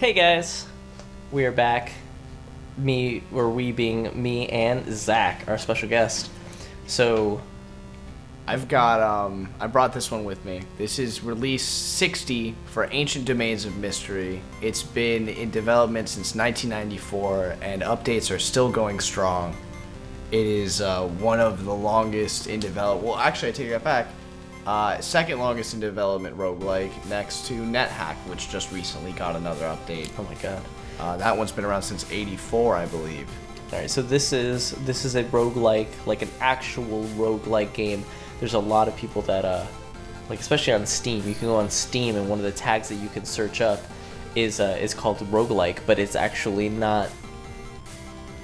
Hey guys, we are back. We being me and Zach, our special guest. So, I brought this one with me. This is release 60 for Ancient Domains of Mystery. It's been in development since 1994, and updates are still going strong. It is one of the longest in development. Well, actually, I take that back. Second longest in development roguelike, next to NetHack, which just recently got another update. oh my god. That one's been around since '84, I believe. All right, so this is a roguelike, like an actual roguelike game. There's a lot of people that like, especially on Steam. You can go on Steam, and one of the tags that you can search up is called roguelike, but it's actually not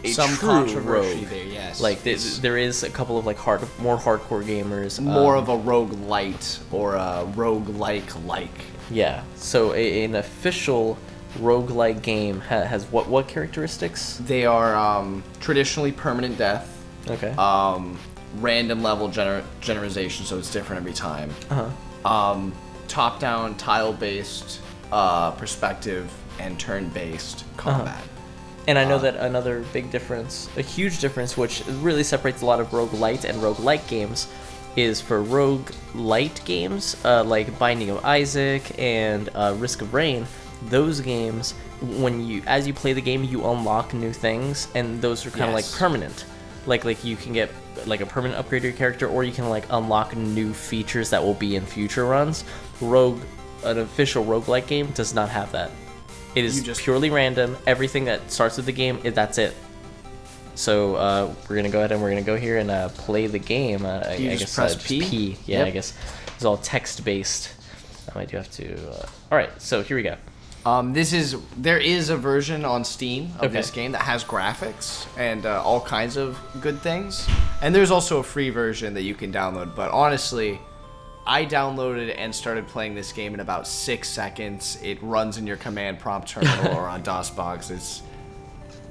Some true controversy rogue. there, yes. Like there is a couple of like more hardcore gamers. More of a roguelite or a roguelike. Yeah. So an official roguelike game has what characteristics? They are traditionally permanent death. Okay. Random level generalization, so it's different every time. Uh-huh. Top-down, tile-based perspective, and turn-based combat. And I know that another big difference, a huge difference, which really separates a lot of roguelite and roguelike games, is for roguelite games, like Binding of Isaac and Risk of Rain. Those games, as you play the game, you unlock new things, and those are kind of like permanent. Like you can get like a permanent upgrade to your character, or you can like unlock new features that will be in future runs. An official roguelike game does not have that. It is purely random. Everything that starts with the game, that's it. So we're going to go ahead and we're going to go here and play the game. I guess press just P? P. Yeah, Yep. I guess it's all text-based. I do have to... all right, so here we go. There is a version on Steam of Okay. this game that has graphics and all kinds of good things. And there's also a free version that you can download. But honestly, I downloaded and started playing this game in about 6 seconds. It runs in your command prompt terminal or on DOSBox. It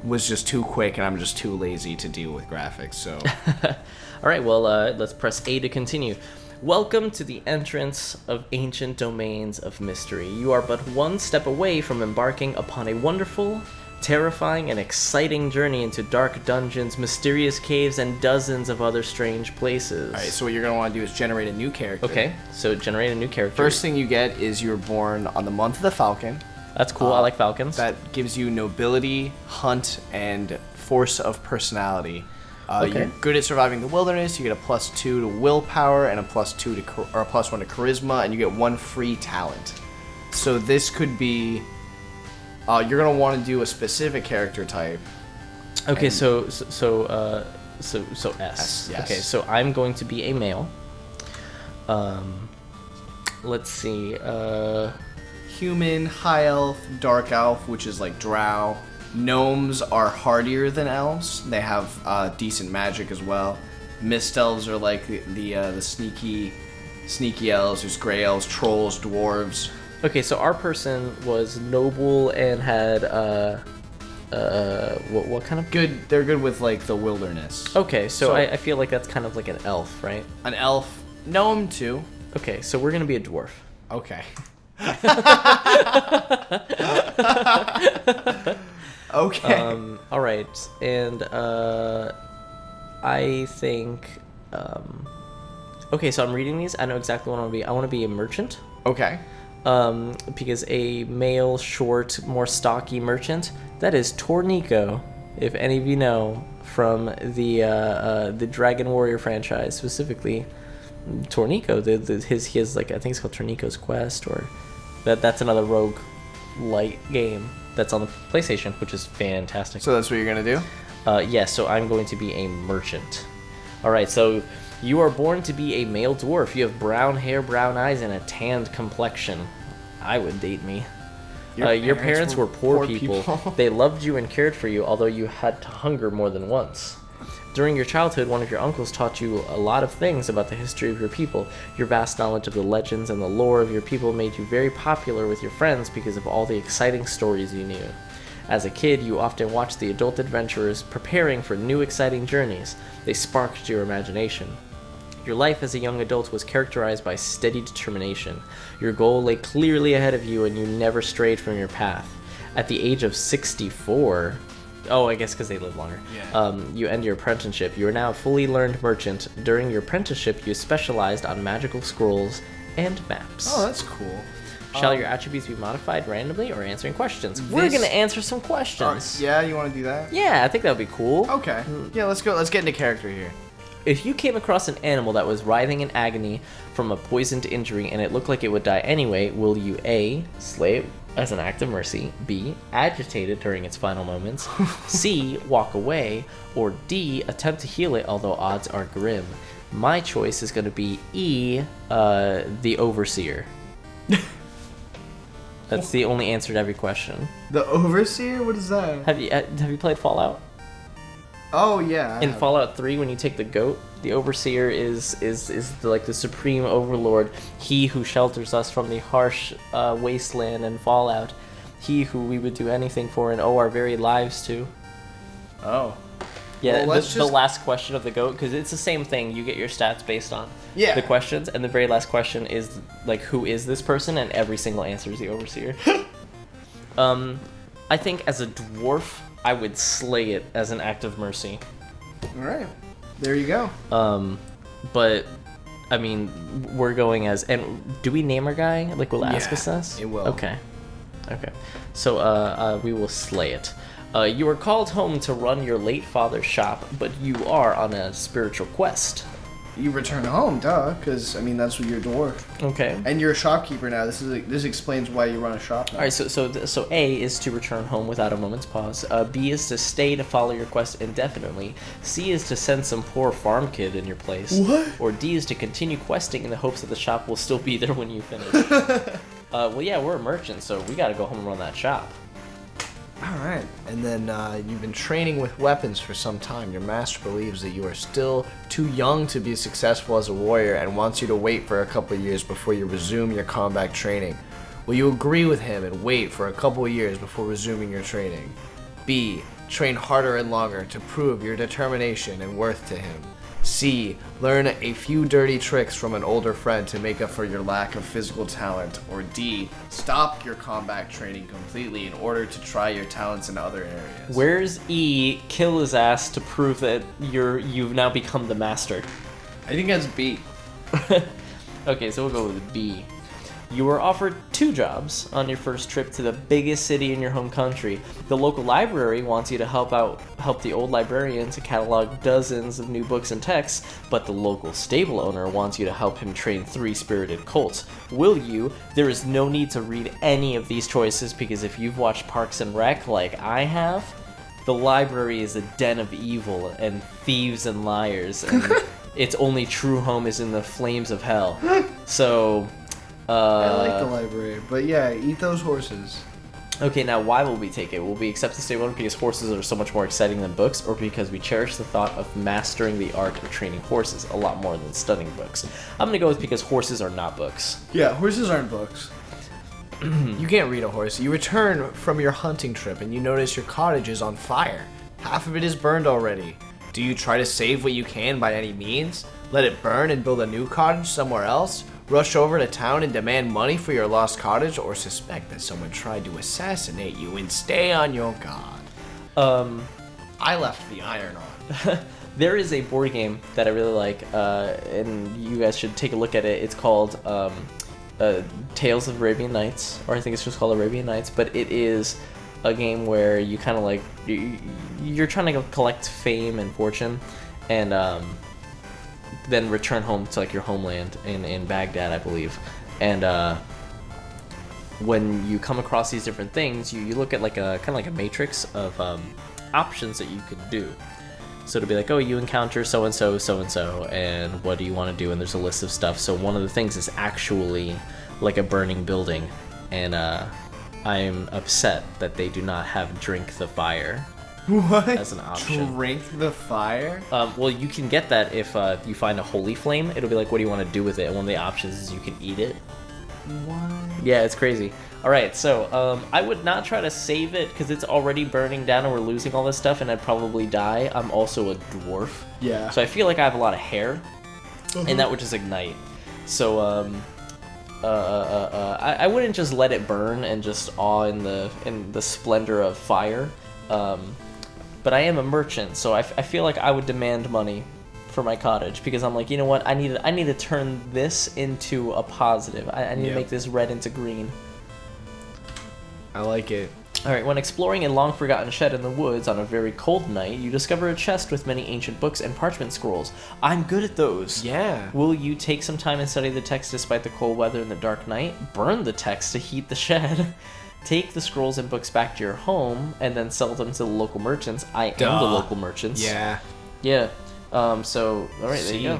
was just too quick, and I'm just too lazy to deal with graphics. So, All right, well, let's press A to continue. Welcome to the entrance of Ancient Domains of Mystery. You are but one step away from embarking upon a wonderful, terrifying, and exciting journey into dark dungeons, mysterious caves, and dozens of other strange places. all right. So what you're gonna want to do is generate a new character. Okay, so generate a new character. First thing you get is you're born on the month of the Falcon. That's cool. I like falcons. That gives you nobility, hunt, and force of personality. Okay. You're good at surviving the wilderness. You get a +2 to willpower and a +1 to charisma, and you get 1 free talent. So this could be. You're gonna want to do a specific character type. Okay, so S. S, yes. Okay, so I'm going to be a male. Let's see. Human, high elf, dark elf, which is like drow. Gnomes are hardier than elves. They have decent magic as well. Mist elves are like the sneaky elves. There's gray elves, trolls, dwarves. Okay, so our person was noble and had what kind of Good. They're good with like the wilderness. Okay, so I feel like that's kind of like an elf, right? An elf, gnome too. Okay, so we're gonna be a dwarf. Okay. Okay. All right, and I think. Okay, so I'm reading these. I know exactly what I want to be. I want to be a merchant. Okay. Because a male, short, more stocky merchant, that is Tornico, if any of you know, from the Dragon Warrior franchise, specifically Tornico. He has like, I think it's called Tornico's Quest, or that's another rogue light game that's on the PlayStation, which is fantastic. So that's what you're gonna do? Yes, so I'm going to be a merchant. All right, so you are born to be a male dwarf. You have brown hair, brown eyes, and a tanned complexion. I would date me. Your parents were poor people. They loved you and cared for you, although you had to hunger more than once. During your childhood, one of your uncles taught you a lot of things about the history of your people. Your vast knowledge of the legends and the lore of your people made you very popular with your friends because of all the exciting stories you knew. As a kid, you often watched the adult adventurers preparing for new exciting journeys. They sparked your imagination. Your life as a young adult was characterized by steady determination. Your goal lay clearly ahead of you and you never strayed from your path. At the age of 64, oh, I guess because they live longer. Yeah. You end your apprenticeship. You are now a fully learned merchant. During your apprenticeship, you specialized on magical scrolls and maps. Oh, that's cool. Shall your attributes be modified randomly or answering questions? We're gonna answer some questions. Yeah, you want to do that? Yeah, I think that would be cool. Okay. Yeah, let's go. Let's get into character here. If you came across an animal that was writhing in agony from a poisoned injury and it looked like it would die anyway, will you A, slay it as an act of mercy, B, agitate it during its final moments, C, walk away, or D, attempt to heal it although odds are grim? My choice is going to be E, the overseer. That's the only answer to every question. The Overseer? What is that? Have you played Fallout? Oh, yeah. In Fallout 3, when you take the goat, the Overseer is like the supreme overlord, he who shelters us from the harsh wasteland and Fallout, he who we would do anything for and owe our very lives to. Oh. Yeah, well, the last question of the goat, because it's the same thing. You get your stats based on the questions, and the very last question is like, who is this person? And every single answer is the Overseer. I think as a dwarf, I would slay it as an act of mercy. All right, there you go. But I mean, we're going as, and do we name our guy? Like, will it ask us this? It will. Okay. So we will slay it. You are called home to run your late father's shop, but you are on a spiritual quest. You return home, duh, because, I mean, that's what you're a dwarf. Okay. And you're a shopkeeper now. This explains why you run a shop now. All right, so A is to return home without a moment's pause. B is to stay to follow your quest indefinitely. C is to send some poor farm kid in your place. What? Or D is to continue questing in the hopes that the shop will still be there when you finish. Well, yeah, we're a merchant, so we got to go home and run that shop. All right. And then you've been training with weapons for some time. Your master believes that you are still too young to be successful as a warrior and wants you to wait for a couple of years before you resume your combat training. Will you agree with him and wait for a couple of years before resuming your training? B, train harder and longer to prove your determination and worth to him. C, learn a few dirty tricks from an older friend to make up for your lack of physical talent. Or D, stop your combat training completely in order to try your talents in other areas. Where's E, kill his ass to prove that you've now become the master? I think that's B. Okay, so we'll go with B. You were offered 2 jobs on your first trip to the biggest city in your home country. The local library wants you to help the old librarian to catalog dozens of new books and texts, but the local stable owner wants you to help him train 3 spirited colts. Will you? There is no need to read any of these choices, because if you've watched Parks and Rec like I have, the library is a den of evil and thieves and liars, and its only true home is in the flames of hell. So I like the library, but yeah, eat those horses. Okay, now why will we take it? Will we accept the stable owner because horses are so much more exciting than books, or because we cherish the thought of mastering the art of training horses a lot more than studying books? I'm gonna go with because horses are not books. Yeah, horses aren't books. You can't read a horse. You return from your hunting trip and you notice your cottage is on fire. Half of it is burned already. Do you try to save what you can by any means? Let it burn and build a new cottage somewhere else? Rush over to town and demand money for your lost cottage, or suspect that someone tried to assassinate you and stay on your guard? I left the iron on. There is a board game that I really like, and you guys should take a look at it. It's called Tales of Arabian Nights, or I think it's just called Arabian Nights, but it is a game where you kind of like, you're trying to collect fame and fortune, and then return home to like your homeland in Baghdad, I believe. And when you come across these different things, you look at like a kind of like a matrix of options that you could do. So to be like, oh, you encounter so and so, and what do you want to do? And there's a list of stuff. So one of the things is actually like a burning building, and I'm upset that they do not have drink the fire. What? As an option. Drink the fire? Well, you can get that if you find a holy flame. It'll be like, what do you want to do with it? And one of the options is you can eat it. What? Yeah, it's crazy. All right, so I would not try to save it because it's already burning down and we're losing all this stuff, and I'd probably die. I'm also a dwarf. Yeah. So I feel like I have a lot of hair, and that would just ignite. So I wouldn't just let it burn and just awe in the splendor of fire. But I am a merchant, so I feel like I would demand money for my cottage, because I'm like, you know what? I need to turn this into a positive. I need to make this red into green. I like it. All right, when exploring a long-forgotten shed in the woods on a very cold night, you discover a chest with many ancient books and parchment scrolls. I'm good at those. Yeah. Will you take some time and study the text despite the cold weather and the dark night? Burn the text to heat the shed. Take the scrolls and books back to your home and then sell them to the local merchants. I am the local merchants. Yeah. Yeah. So, all right, there you go.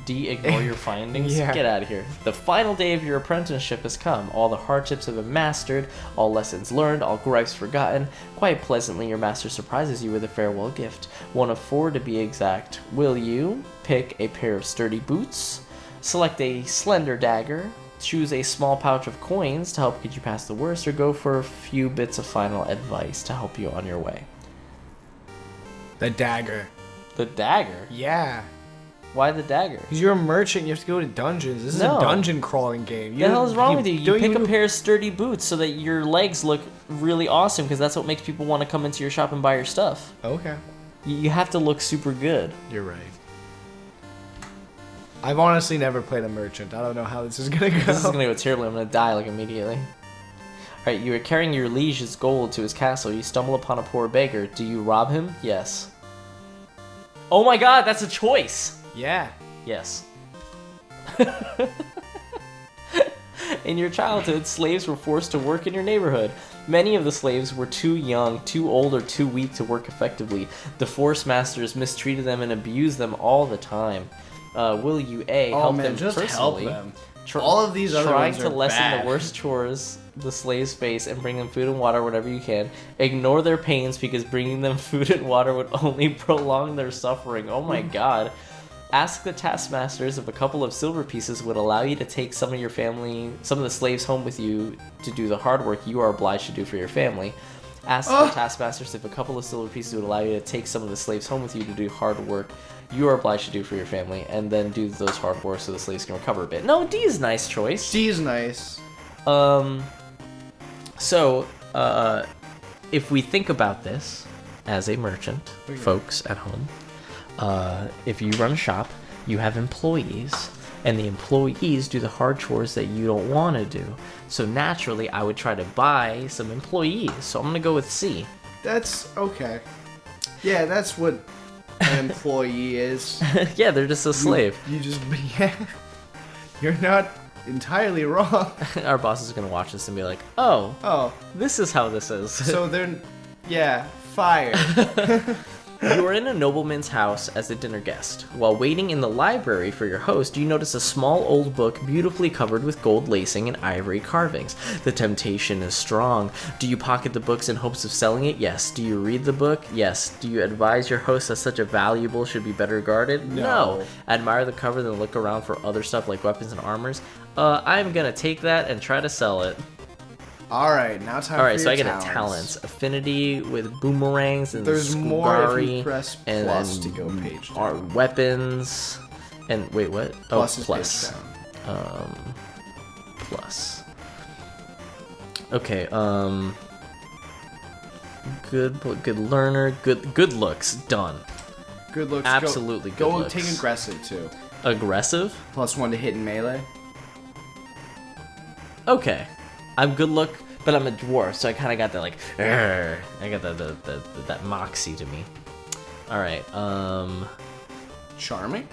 D, ignore your findings. Yeah. Get out of here. The final day of your apprenticeship has come. All the hardships have been mastered, all lessons learned, all gripes forgotten. Quite pleasantly, your master surprises you with a farewell gift. One of 4 to be exact. Will you pick a pair of sturdy boots, select a slender dagger, choose a small pouch of coins to help get you past the worst, or go for a few bits of final advice to help you on your way? The dagger. The dagger? Yeah. Why the dagger? Because you're a merchant, you have to go to dungeons. This is a dungeon crawling game. What the hell is wrong with you? You pick a pair of sturdy boots so that your legs look really awesome, because that's what makes people want to come into your shop and buy your stuff. Okay. You have to look super good. You're right. I've honestly never played a merchant. I don't know how this is going to go. This is going to go terribly. I'm going to die, like, immediately. Alright, you are carrying your liege's gold to his castle. You stumble upon a poor beggar. Do you rob him? Yes. Oh my god, that's a choice! Yeah. Yes. In your childhood, slaves were forced to work in your neighborhood. Many of the slaves were too young, too old, or too weak to work effectively. The force masters mistreated them and abused them all the time. Will you A, help them just personally? help them. All of these other trying ones to are lessen bad. the worst chores the slaves face and bring them food and water whenever you can. Ignore their pains, because bringing them food and water would only prolong their suffering. Oh my god. Ask the taskmasters if a couple of silver pieces would allow you to take some of the slaves home with you to do the hard work you are obliged to do for your family. Ask the taskmasters if a couple of silver pieces would allow you to take some of the slaves home with you to do hard work you are obliged to do for your family, and then do those hard work so the slaves can recover a bit. No, D is a nice choice. D is nice. So, if we think about this as a merchant, folks at home, if you run a shop, you have employees, and the employees do the hard chores that you don't want to do. So naturally, I would try to buy some employees. So I'm going to go with C. That's okay. Yeah, that's what an employee is. Yeah, they're just a slave. Yeah. You're not entirely wrong. Our boss is going to watch this and be like, oh, this is how this is. So they're, fired. You are in a nobleman's house as a dinner guest. While waiting in the library for your host, you notice a small old book beautifully covered with gold lacing and ivory carvings. The temptation is strong. Do you pocket the books in hopes of selling it? Yes. Do you read the book? Yes. Do you advise your host that such a valuable should be better guarded? No. Admire the cover, then look around for other stuff like weapons and armors. I'm gonna take that and try to sell it. All right, now time. All right, for so your I get talents. a talents, affinity with boomerangs and There's more if you skugari, press plus to go page down. Weapons, and wait, what? Plus oh, is plus. page down. Plus. Okay. Good learner. Good looks. Done. Good looks. Absolutely good Go looks. take aggressive too. Aggressive. +1 to hit and melee. Okay. I'm good look, but I'm a dwarf, so I kind of got that, like, I got that moxie to me. All right, Charming?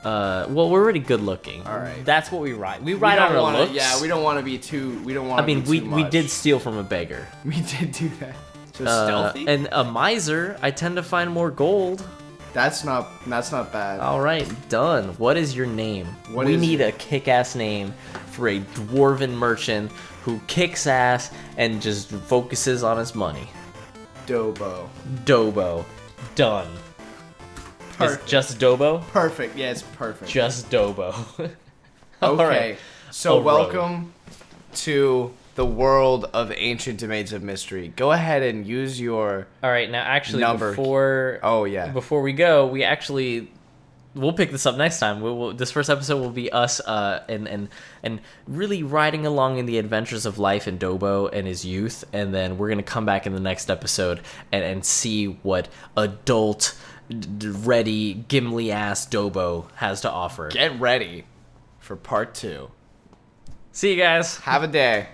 well, we're already good looking. All right. That's what we ride. We ride on our looks. Yeah, we don't want to be too, we don't want to be too much. we did steal from a beggar. We did do that. So stealthy? And a miser, I tend to find more gold. That's not bad. All right, done. What is your name? We need a kick-ass name for a dwarven merchant who kicks ass and just focuses on his money. Dobo. Dobo. Done. Perfect. It's just Dobo? Perfect. Yeah, it's perfect. Just Dobo. Okay. Right. So A welcome to the world of ancient domains of mystery. Go ahead and use your All right, now actually number. before Oh yeah. before we go, we actually we'll pick this up next time. This first episode will be us and really riding along in the adventures of life in Dobo and his youth, and then we're gonna come back in the next episode and see what adult ready Gimli ass Dobo has to offer. Get ready for part 2. See you guys. Have a day.